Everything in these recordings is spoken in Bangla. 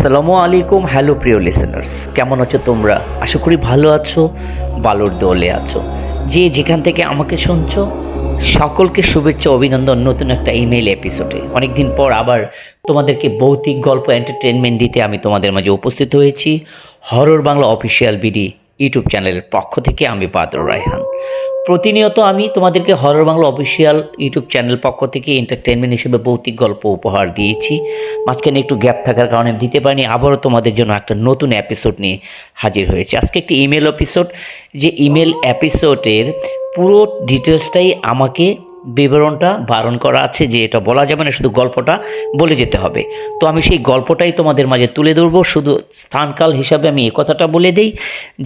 আসসালামু আলাইকুম। হ্যালো প্রিয় লিসেনার্স, কেমন আছো তোমরা? আশা করি ভালো আছো, বালুর দৌলে আছো। যে যেখান থেকে আমাকে শুনছো, সকলকে শুভেচ্ছা অভিনন্দন নতুন একটা ইমেইল এপিসোডে। অনেকদিন পর আবার তোমাদেরকে ভৌতিক গল্প এন্টারটেনমেন্ট দিতে আমি তোমাদের মাঝে উপস্থিত হয়েছি। Horror Bangla official BD YouTube চ্যানেলের পক্ষ থেকে আমি বাদর রায়হান। প্রতিনিয়ত আমি তোমাদেরকে horror Bangla official YouTube channel পক্ষ থেকে এন্টারটেনমেন্ট হিসেবে ভৌতিক গল্প উপহার দিয়েছি। মাঝখানে একটু গ্যাপ থাকার কারণে দিতে পারিনি। আবারও তোমাদের জন্য একটা নতুন এপিসোড নিয়ে হাজির হয়েছে। আজকে একটি ইমেল এপিসোড, যে ইমেল এপিসোডের পুরো ডিটেলসটাই আমাকে বিবরণটা বারণ করা আছে, যে এটা বলা যাবে না, শুধু গল্পটা বলে যেতে হবে। তো আমি সেই গল্পটাই তোমাদের মাঝে তুলে ধরবো। শুধু স্থানকাল হিসাবে আমি এই কথাটা বলে দিই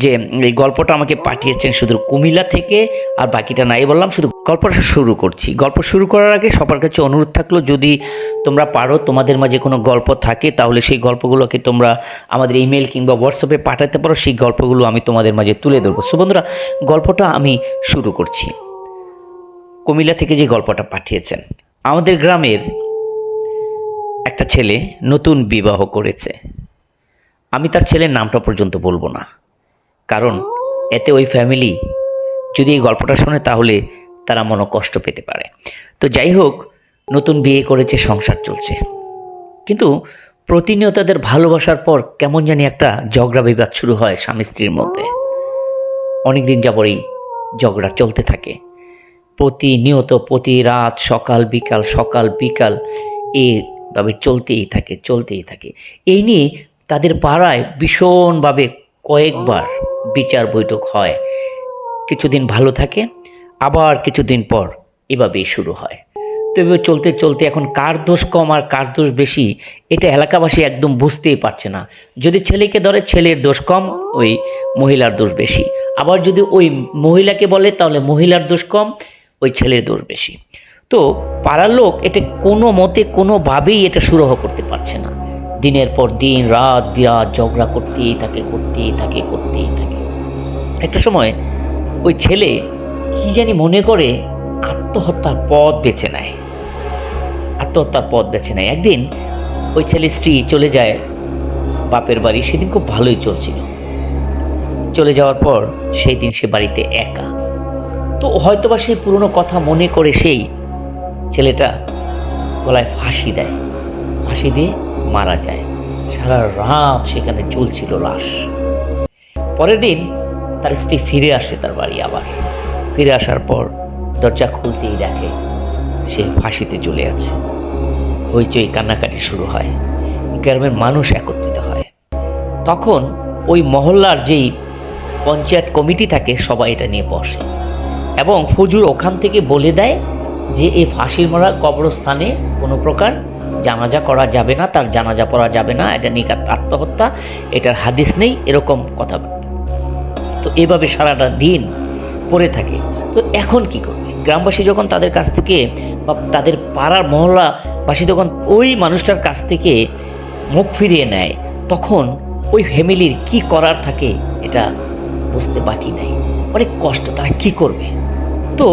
যে এই গল্পটা আমাকে পাঠিয়েছেন শুধু কুমিল্লা থেকে, আর বাকিটা নাই বললাম। শুধু গল্পটা শুরু করছি। গল্প শুরু করার আগে সবার কাছে অনুরোধ থাকলো, যদি তোমরা পারো, তোমাদের মাঝে কোনো গল্প থাকে, তাহলে সেই গল্পগুলোকে তোমরা আমাদের ইমেল কিংবা হোয়াটসঅ্যাপে পাঠাতে পারো। সেই গল্পগুলো আমি তোমাদের মাঝে তুলে ধরবো। সো বন্ধুরা, গল্পটা আমি শুরু করছি। কুমিল্লা থেকে যে গল্পটা পাঠিয়েছেন, আমাদের গ্রামের একটা ছেলে নতুন বিবাহ করেছে। আমি তার ছেলের নামটা পর্যন্ত বলবো না, কারণ এতে ওই ফ্যামিলি যদি এই গল্পটা শোনে তাহলে তারা মনোকষ্ট পেতে পারে। তো যাই হোক, নতুন বিয়ে করেছে, সংসার চলছে, কিন্তু প্রতিনিয়ত তাদের ভালোবাসার পর কেমন জানি একটা ঝগড়া বিবাদ শুরু হয় স্বামী স্ত্রীর মধ্যে। অনেকদিন যাবত এই ঝগড়া চলতে থাকে, প্রতিনিয়ত, প্রতি রাত, সকাল বিকাল এইভাবে চলতেই থাকে। এই নিয়ে তাদের পাড়ায় ভীষণভাবে কয়েকবার বিচার বৈঠক হয়। কিছুদিন ভালো থাকে, আবার কিছুদিন পর এভাবেই শুরু হয়। তো এভাবে চলতে এখন কার দোষ কম আর কার দোষ বেশি, এটা এলাকাবাসী একদম বুঝতেই পারছে না। যদি ছেলেকে ধরে, ছেলের দোষ কম, ওই মহিলার দোষ বেশি। আবার যদি ওই মহিলাকে বলে, তাহলে মহিলার দোষ কম, ওই ছেলের দোষ বেশি। তো পাড়ার লোক এটা কোনো মতে কোনোভাবেই এটা সুরাহা করতে পারছে না। দিনের পর দিন, রাত বিরাত ঝগড়া করতেই থাকে। একটা সময় ওই ছেলে কি জানি মনে করে আত্মহত্যার পথ বেছে নেয়। একদিন ওই ছেলের স্ত্রী চলে যায় বাপের বাড়ি। সেদিন খুব ভালোই চলছিল। চলে যাওয়ার পর সেই দিন সে বাড়িতে একা। তো হয়তোবা সেই পুরনো কথা মনে করে সেই ছেলেটা গলায় ফাঁসি দিয়ে মারা যায়। সারা রাত সেখানে ঝুলছিল লাশ। পরের দিন তার স্ত্রী ফিরে আসে তার বাড়ি। আবার ফিরে আসার পর দরজা খুলতেই দেখে সে ফাঁসিতে ঝুলে আছে। হইচই কান্নাকাটি শুরু হয়, গ্রামের মানুষ একত্রিত হয়। তখন ওই মহল্লার যেই পঞ্চায়েত কমিটি থাকে, সবাই এটা নিয়ে বসে এবং হুজুর ওখান থেকে বলে দেয় যে এই ফাঁসির মরা কবরস্থানে কোনো প্রকার জানাজা করা যাবে না, তার জানাজা পড়া যাবে না, এটা নিকাত আত্মহত্যা, এটার হাদিস নেই, এরকম কথাবার্তা। তো এভাবে সারাটা দিন পড়ে থাকে। তো এখন কি করবে? গ্রামবাসী যখন তাদের কাছ থেকে বা তাদের পাড়ার মহল্লাবাসী যখন ওই মানুষটার কাছ থেকে মুখ ফিরিয়ে নেয়, তখন ওই ফ্যামিলির কি করার থাকে এটা বুঝতে বাকি নাই। অনেক কষ্ট, তারা কি করবে? তো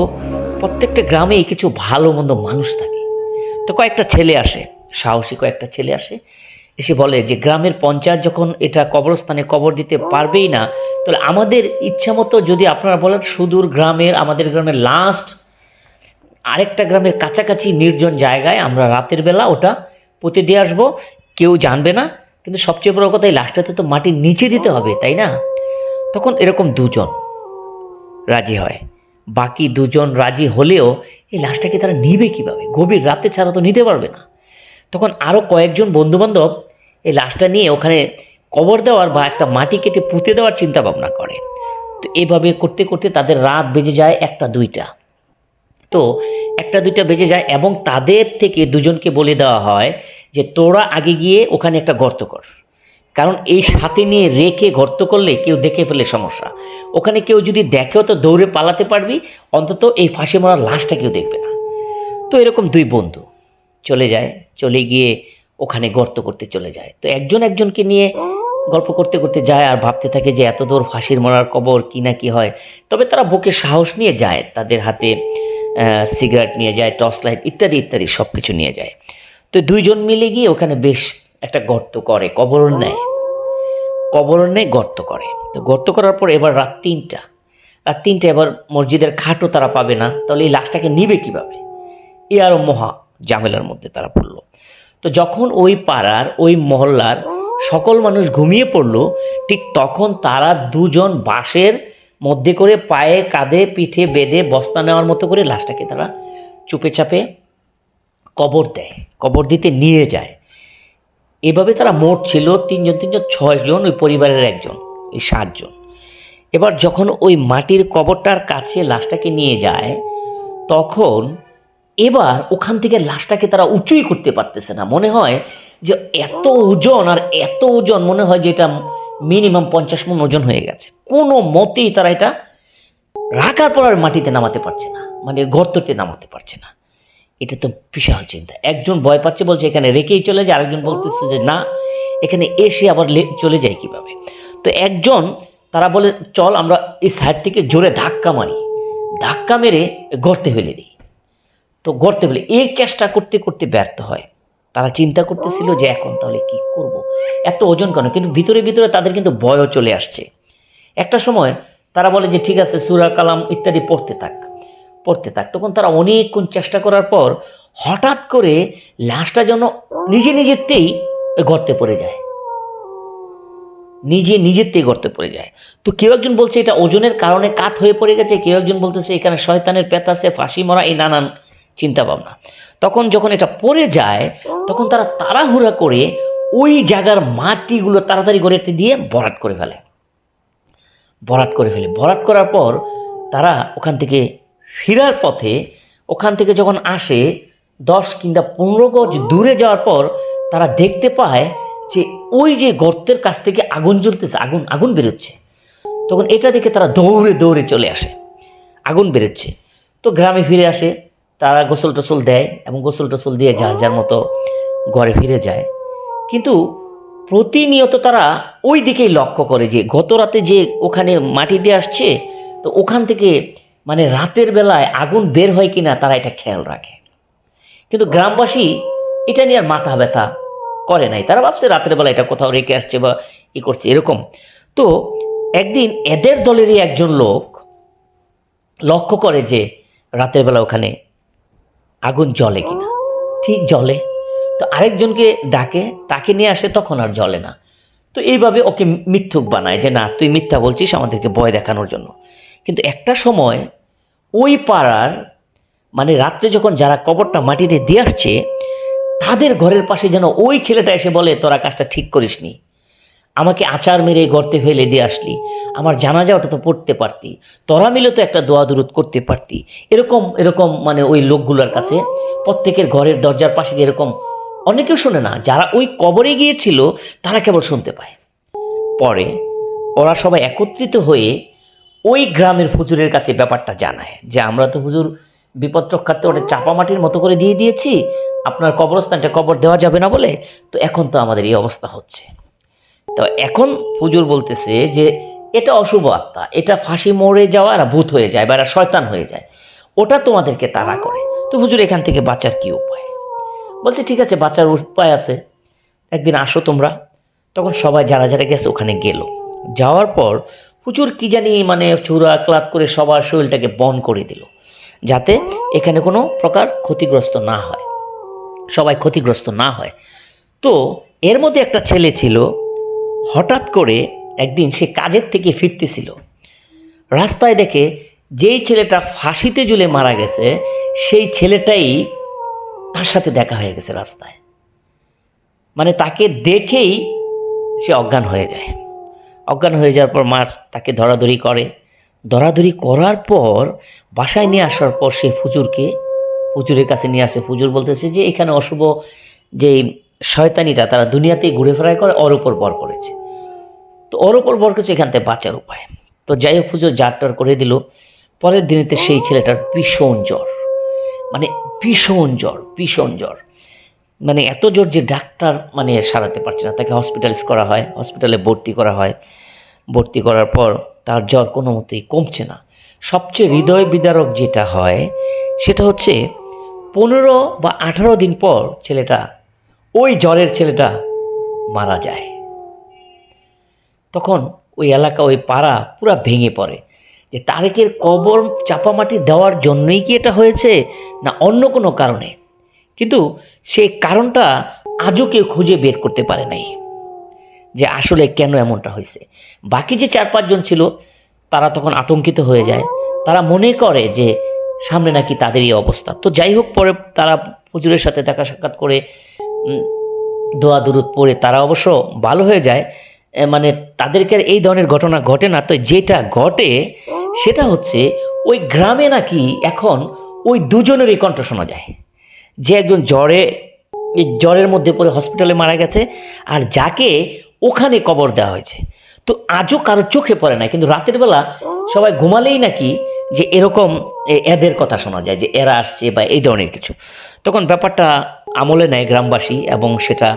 প্রত্যেকটা গ্রামেই কিছু ভালো মন্দ মানুষ থাকে। তো কয়েকটা ছেলে আসে, সাহসী কয়েকটা ছেলে আসে, এসে বলে যে গ্রামের পঞ্চায়েত যখন এটা কবরস্থানে কবর দিতে পারবেই না, তাহলে আমাদের ইচ্ছা মতো যদি আপনারা বলেন সুদূর গ্রামের, আমাদের গ্রামের লাস্ট আরেকটা গ্রামের কাছাকাছি নির্জন জায়গায় আমরা রাতের বেলা ওটা পুঁতে দিয়ে আসবো, কেউ জানবে না। কিন্তু সবচেয়ে বড় কথা, এই লাশটাতে তো মাটির নিচে দিতে হবে, তাই না? তখন এরকম দুজন রাজি হয়। বাকি দুজন রাজি হলেও এই লাশটাকে তারা নিবে কীভাবে? গভীর রাতে ছাড়া তো নিতে পারবে না। তখন আরও কয়েকজন বন্ধুবান্ধব এই লাশটা নিয়ে ওখানে কবর দেওয়ার বা একটা মাটি কেটে পুঁতে দেওয়ার চিন্তা ভাবনা করে। তো এভাবে করতে করতে তাদের রাত বেজে যায় 1টা 2টা বেজে যায় এবং তাদের থেকে দুজনকে বলে দেওয়া হয় যে তোরা আগে গিয়ে ওখানে একটা গর্ত কর, কারণ এই সাথে নিয়ে রেখে গর্ত করলে কেউ দেখে ফেলে সমস্যা। ওখানে কেউ যদি দেখেও তো দৌড়ে পালাতে পারবি, অন্তত এই ফাঁসি মারা লাশটা কেউ দেখবে না। তো এরকম দুই বন্ধু চলে গিয়ে ওখানে গর্ত করতে চলে যায়। তো একজনকে নিয়ে গল্প করতে যায় আর ভাবতে থাকে যে এত দূর ফাঁসির মরার কবর, কি না কি হয়। তবে তারা বুকে সাহস নিয়ে যায়, তাদের হাতে সিগারেট নিয়ে যায়, টর্চ লাইট ইত্যাদি সব কিছু নিয়ে যায়। তো দুইজন মিলে গিয়ে ওখানে বেশ একটা গর্ত করে, কবর নেয় গর্ত করে। তো গর্ত করার পর এবার রাত ৩টা এবার মসজিদের খাটও তারা পাবে না, তাহলে এই লাশটাকে নিবে কিভাবে? এ আরো মহা ঝামেলার মধ্যে তারা পড়লো। তো যখন ওই পাড়ার ওই মহল্লার সকল মানুষ ঘুমিয়ে পড়লো, ঠিক তখন তারা দুজন বাঁশের মধ্যে করে পায়ে কাঁধে পিঠে বেঁধে বস্তা নেওয়ার মতো করে লাশটাকে তারা চুপে চাপে কবর দিতে নিয়ে যায়। এভাবে তারা মোট ছিল ৩ জন ৬ জন, ওই পরিবারের একজন, এই ৭ জন। এবার যখন ওই মাটির কবরটার কাছে লাশটাকে নিয়ে যায়, তখন এবার ওখান থেকে লাশটাকে তারা উঁচুই করতে পারতেছে না। মনে হয় যে এত ওজন মনে হয় যে এটা মিনিমাম 50 মণ ওজন হয়ে গেছে। কোনো মতেই তারা এটা রাখার পর আর মাটিতে নামাতে পারছে না, মানে গর্ততে নামাতে পারছে না। এটা তো বিশাল চিন্তা। একজন ভয় পাচ্ছে, বলছে এখানে রেখেই চলে যায়, আরেকজন বলতেছে যে না, এখানে এসে আবার চলে যায় কিভাবে। তো একজন তারা বলে চল আমরা এই সাইড থেকে জোরে ধাক্কা মেরে গর্তে ফেলে দিই। তো গর্তে ফেলে এই চেষ্টা করতে করতে ব্যর্থ হয়। তারা চিন্তা করতেছিল যে এখন তাহলে কি করব, এত ওজন কেন? কিন্তু ভিতরে ভিতরে তাদের কিন্তু ভয়ও চলে আসছে। একটা সময় তারা বলে যে ঠিক আছে, সূরা কালাম ইত্যাদি পড়তে থাক। তখন তারা অনেকক্ষণ চেষ্টা করার পর হঠাৎ করে লাশটা যেন নিজেতেই গর্তে পড়ে যায়, নিজেতেই গর্তে পড়ে যায়। তো কেউ একজন বলছে এটা ওজনের কারণে কাত হয়ে পড়ে গেছে, কেউ একজন বলতেছে এখানে শয়তানের পেত আছে, ফাঁসি মরা, এই নানান চিন্তা ভাবনা। তখন যখন এটা পড়ে যায়, তখন তারা তাড়াহুড়া করে ওই জায়গার মাটিগুলো তাড়াতাড়ি করে দিয়ে ভরাট করে ফেলে। ভরাট করার পর তারা ওখান থেকে ফেরার পথে, ওখান থেকে যখন আসে 10 কিংবা 15 গজ দূরে যাওয়ার পর তারা দেখতে পায় যে ওই যে গর্তের কাছ থেকে আগুন জ্বলতেছে, আগুন বেরোচ্ছে। তখন এটা দেখে তারা দৌড়ে চলে আসে, আগুন বেরোচ্ছে। তো গ্রামে ফিরে আসে, তারা গোসল টোসল দেয় এবং গোসল টোসল দিয়ে যার মতো ঘরে ফিরে যায়। কিন্তু প্রতিনিয়ত তারা ওই দিকেই লক্ষ্য করে যে গত রাতে যে ওখানে মাটি দিয়ে আসছে, তো ওখান থেকে মানে রাতের বেলায় আগুন বের হয় কিনা তারা এটা খেয়াল রাখে। কিন্তু গ্রামবাসী এটা নিয়ে আর মাথা ব্যথা করে নাই, তারা ভাবছে রাতের বেলা এটা কোথাও রেখে আসছে বা করছে এরকম। তো একদিন এদের দলেরই একজন লোক লক্ষ্য করে যে রাতের বেলা ওখানে আগুন জ্বলে কিনা, ঠিক জ্বলে। তো আরেকজনকে ডাকে, তাকে নিয়ে আসে, তখন আর জ্বলে না। তো এইভাবে ওকে মিথ্যুক বানায় যে না তুই মিথ্যা বলছিস আমাদেরকে ভয় দেখানোর জন্য। কিন্তু একটা সময় ওই পাড়ার মানে রাত্রে যখন যারা কবরটা মাটিতে দিয়ে আসছে, তাদের ঘরের পাশে যেন ওই ছেলেটা এসে বলে তোরা কাজটা ঠিক করিসনি, আমাকে আচার মেরে গর্তে ফেলে দিয়ে আসলি, আমার জানাজা ওটা তো পড়তে পারতি, তোরা মিলে তো একটা দোয়া দুরুদ করতে পারতি। এরকম মানে ওই লোকগুলোর কাছে প্রত্যেকের ঘরের দরজার পাশে এরকম, অনেকেও শোনে না, যারা ওই কবরে গিয়েছিল তারা কেবল শুনতে পায়। পরে ওরা সবাই একত্রিত হয়ে ওই গ্রামের হুজুরের কাছে ব্যাপারটা জানায় যে আমরা তো হুজুর বিপদ রক্ষার্থে ওটা চাপা মাটির মতো করে দিয়ে দিয়েছি, আপনার কবরস্থানটা কবর দেওয়া যাবে না বলে, তো এখন তো আমাদের এই অবস্থা হচ্ছে। তো এখন হুজুর বলতেছে যে এটা অশুভ আত্মা, এটা ফাঁসি মরে যাওয়া আর ভূত হয়ে যায় বা এরা শয়তান হয়ে যায়, ওটা তোমাদেরকে তাড়া করে। তো হুজুর এখান থেকে বাঁচার কি উপায়? বলছে ঠিক আছে, বাঁচার উপায় আছে, একদিন আসো তোমরা। তখন সবাই যারা গেছে ওখানে গেল। যাওয়ার পর হুজুর কি জানি মানে চূড়া ক্লাত করে সবার শরীরটাকে বন করে দিল, যাতে এখানে কোনো প্রকার ক্ষতিগ্রস্ত না হয়, সবাই ক্ষতিগ্রস্ত না হয়। তো এর মধ্যে একটা ছেলে ছিল, হঠাৎ করে একদিন সে কাজের থেকে ফিরতেছিল, রাস্তায় দেখে যেই ছেলেটা ফাঁসিতে ঝুলে মারা গেছে সেই ছেলেটাই তার সাথে দেখা হয়ে গেছে রাস্তায়। মানে তাকে দেখেই সে অজ্ঞান হয়ে যায়। অজ্ঞান হয়ে যাওয়ার পর মা তাকে ধরাধরি করার পর বাসায় নিয়ে আসার পর সে হুজুরের কাছে নিয়ে আসে। হুজুর বলতেছে যে এখানে অশুভ যে শয়তানিটা তারা দুনিয়াতেই ঘুরে ফেরাই করে, ওর উপর বর করেছে। তো ওর উপর বর করেছে, এখান থেকে বাঁচার উপায়। তো যাই হোক হুজুর জারটার করে দিল। পরের দিনেতে সেই ছেলেটার ভীষণ জ্বর, মানে ভীষণ জ্বর, মানে এত জ্বর যে ডাক্তার মানে সারাতে পারছে না, তাকে হসপিটালাইজ করা হয়, হসপিটালে ভর্তি করা হয়। ভর্তি করার পর তার জ্বর কোনো মতেই কমছে না। সবচেয়ে হৃদয় বিদারক যেটা হয় সেটা হচ্ছে 15 বা 18 দিন পর ওই জ্বরের ছেলেটা মারা যায়। তখন ওই এলাকা, ওই পাড়া পুরা ভেঙে পড়ে যে তারেকের কবর চাপামাটি দেওয়ার জন্যই কি এটা হয়েছে, না অন্য কোনো কারণে। কিন্তু সেই কারণটা আজও কেউ খুঁজে বের করতে পারে নাই যে আসলে কেন এমনটা হয়েছে। বাকি যে 4-5 জন ছিল তারা তখন আতঙ্কিত হয়ে যায়। তারা মনে করে যে সামনে নাকি তাদেরই অবস্থা। তো যাই হোক, পরে তারা হুজুরের সাথে দেখা সাক্ষাৎ করে দোয়া দুরুদ পড়ে তারা অবশ্য ভালো হয়ে যায়। মানে তাদেরকে আর এই ধরনের ঘটনা ঘটে না। তো যেটা ঘটে সেটা হচ্ছে ওই গ্রামে নাকি এখন ওই দুজনেরই কণ্ঠ শোনা যায়, যে একজন জ্বরের মধ্যে পড়ে হসপিটালে মারা গেছে, আর যাকে ওখানে কবর দেওয়া হয়েছে। তো আজও কারো চোখে পড়ে না, কিন্তু রাতের বেলা সবাই ঘুমালেই নাকি যে এরকম এদের কথা শোনা যায় যে এরা আসছে বা এই ধরনের কিছু। তখন ব্যাপারটা আমলে নেয় গ্রামবাসী, এবং সেটা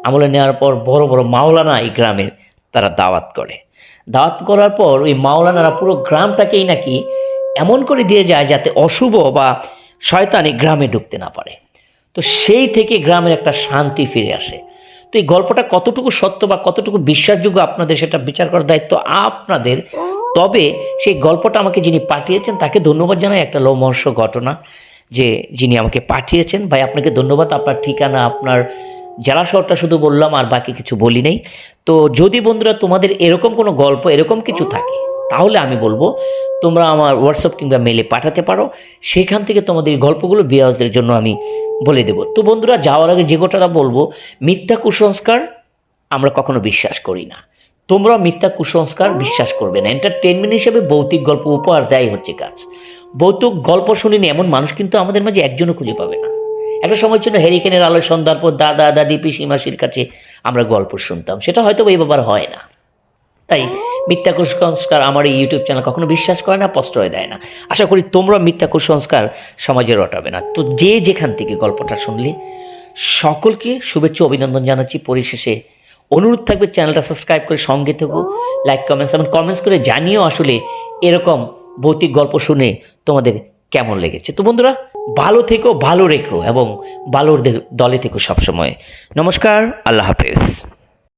আমলে নেওয়ার পর বড় বড় মাওলানা এই গ্রামের তারা দাওয়াত করে। দাওয়াত করার পর ওই মাওলানারা পুরো গ্রামটাকেই নাকি এমন করে দিয়ে যায় যাতে অশুভ বা শয়তান এই গ্রামে ঢুকতে না পারে। তো সেই থেকে গ্রামের একটা শান্তি ফিরে আসে। তো এই গল্পটা কতটুকু সত্য বা কতটুকু বিশ্বাসযোগ্য আপনাদের সেটা বিচার করার দায়িত্ব আপনাদের। তবে সেই গল্পটা আমাকে যিনি পাঠিয়েছেন তাকে ধন্যবাদ জানাই। একটা লোমহর্ষক ঘটনা যে যিনি আমাকে পাঠিয়েছেন। ভাই, আপনাকে ধন্যবাদ। আপনার ঠিকানা, আপনার জেলা শহরটা শুধু বললাম, আর বাকি কিছু বলি নাই। তো যদি বন্ধুরা তোমাদের এরকম কোনো গল্প এরকম কিছু থাকে, তাহলে আমি বলবো তোমরা আমার হোয়াটসঅ্যাপ কিংবা মেলে পাঠাতে পারো। সেখান থেকে তোমাদের এই গল্পগুলো ভিউয়ার্সদের জন্য আমি বলে দেব। তো বন্ধুরা, যাওয়ার আগে যে কথাটা বলবো, মিথ্যা কুসংস্কার আমরা কখনো বিশ্বাস করি না। তোমরা মিথ্যা কুসংস্কার বিশ্বাস করবে না। এন্টারটেনমেন্ট হিসেবে ভৌতিক গল্প উপহার দেয় হচ্ছে কাজ। ভৌতিক গল্প শুনিনি এমন মানুষ কিন্তু আমাদের মাঝে একজনও খুঁজে পাবে না। একটা সময়ের জন্য হ্যারিকেনের আলোয় সন্ধ্যার পর দাদা দাদি পিসি মাসির কাছে আমরা গল্প শুনতাম, সেটা হয়তো এই ব্যাপার হয় না। তাই মিথ্যা কুসংস্কার আমার এই ইউটিউব চ্যানেল কখনো বিশ্বাস করে না, প্রশ্রয় দেয় না। আশা করি তোমরা মিথ্যা কুসংস্কার সমাজে রটাবে না। তো যে যেখান থেকে গল্পটা শুনলে সকলকে শুভেচ্ছা অভিনন্দন জানাচ্ছি। পরিশেষে অনুরোধ থাকবে চ্যানেলটা সাবস্ক্রাইব করে সঙ্গে থেকো, লাইক কমেন্টস করে জানিও আসলে এরকম ভৌতিক গল্প শুনে তোমাদের কেমন লেগেছে। তো বন্ধুরা, ভালো থেকো, ভালো রেখো এবং ভালোর দলে থেকো সবসময়। নমস্কার, আল্লাহ হাফেজ।